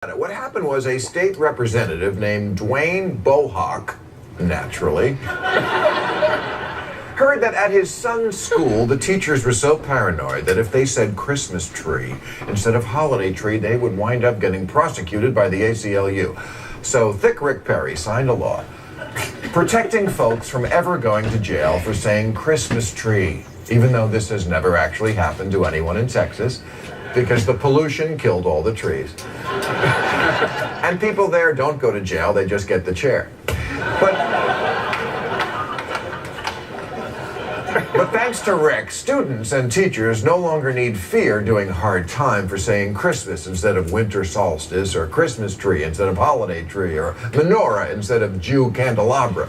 What happened was a state representative named Dwayne Bohawk, naturally, heard that at his son's school, the teachers were so paranoid that if they said Christmas tree instead of holiday tree, they would wind up getting prosecuted by the ACLU. So Thick Rick Perry signed a law protecting folks from ever going to jail for saying Christmas tree, even though this has never actually happened to anyone in Texas, because the pollution killed all the trees. And people there don't go to jail, they just get the chair. But thanks to Rick, students and teachers no longer need fear doing hard time for saying Christmas instead of winter solstice, or Christmas tree instead of holiday tree, or menorah instead of Jew candelabra.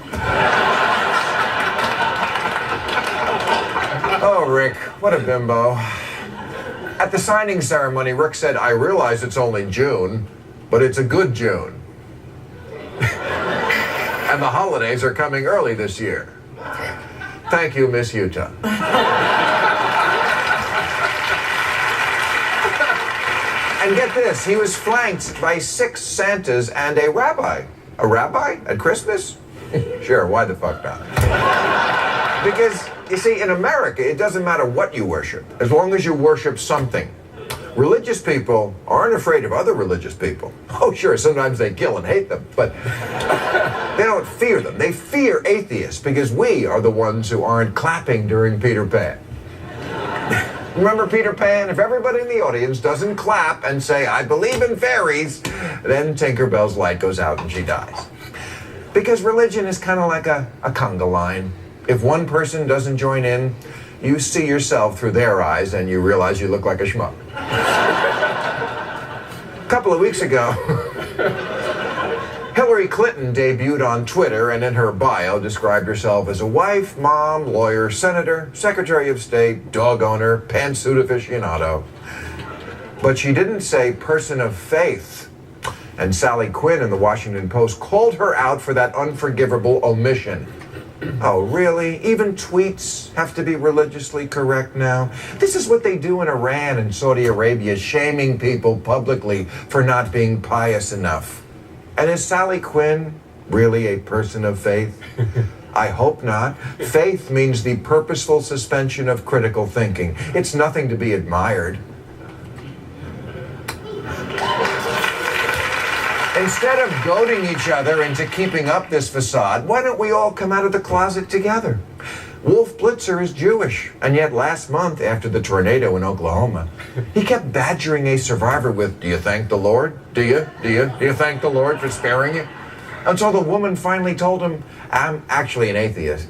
Oh, Rick, what a bimbo. At the signing ceremony, Rick said, "I realize it's only June, but it's a good June. And the holidays are coming early this year. Thank you, Miss Utah." And get this, he was flanked by 6 Santas and a rabbi. A rabbi at Christmas? Sure, why the fuck not? Because, you see, in America, it doesn't matter what you worship, as long as you worship something. Religious people aren't afraid of other religious people. Oh, sure, sometimes they kill and hate them, but they don't fear them. They fear atheists because we are the ones who aren't clapping during Peter Pan. Remember Peter Pan? If everybody in the audience doesn't clap and say, "I believe in fairies," then Tinkerbell's light goes out and she dies. Because religion is kind of like a conga line. If one person doesn't join in, you see yourself through their eyes and you realize you look like a schmuck. A couple of weeks ago, Hillary Clinton debuted on Twitter and in her bio described herself as a wife, mom, lawyer, senator, secretary of state, dog owner, pantsuit aficionado. But she didn't say person of faith. And Sally Quinn in the Washington Post called her out for that unforgivable omission. Oh, really? Even tweets have to be religiously correct now? This is what they do in Iran and Saudi Arabia, shaming people publicly for not being pious enough. And is Sally Quinn really a person of faith? I hope not. Faith means the purposeful suspension of critical thinking. It's nothing to be admired. Instead of goading each other into keeping up this facade, why don't we all come out of the closet together? Wolf Blitzer is Jewish, and yet last month, after the tornado in Oklahoma, he kept badgering a survivor with, "Do you thank the Lord? Do you thank the Lord for sparing you?" Until the woman finally told him, "I'm actually an atheist."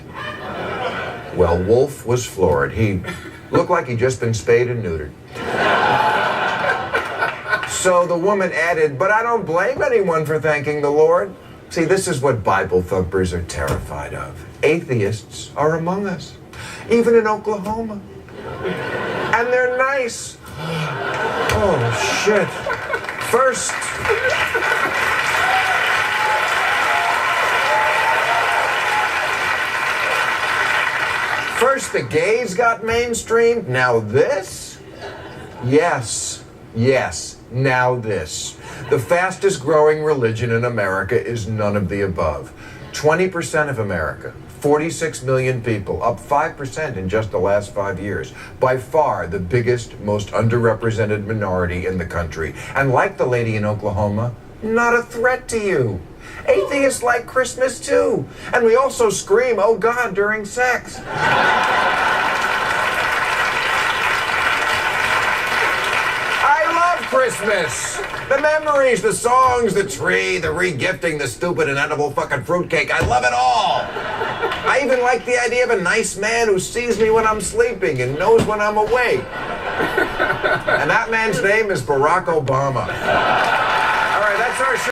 Well, Wolf was floored. He looked like he'd just been spayed and neutered. So the woman added, "But I don't blame anyone for thanking the Lord." See, this is what Bible thumpers are terrified of. Atheists are among us, even in Oklahoma. And they're nice. Oh, shit. First the gays got mainstreamed, now this? Yes, now this. The fastest growing religion in America is none of the above. 20% of America, 46 million people, up 5% in just the last 5 years. By far the biggest, most underrepresented minority in the country. And like the lady in Oklahoma, not a threat to you. Atheists like Christmas too. And we also scream, "Oh God," during sex. Christmas. The memories, the songs, the tree, the re-gifting, the stupid inedible fucking fruitcake. I love it all. I even like the idea of a nice man who sees me when I'm sleeping and knows when I'm awake. And that man's name is Barack Obama. All right, that's our show.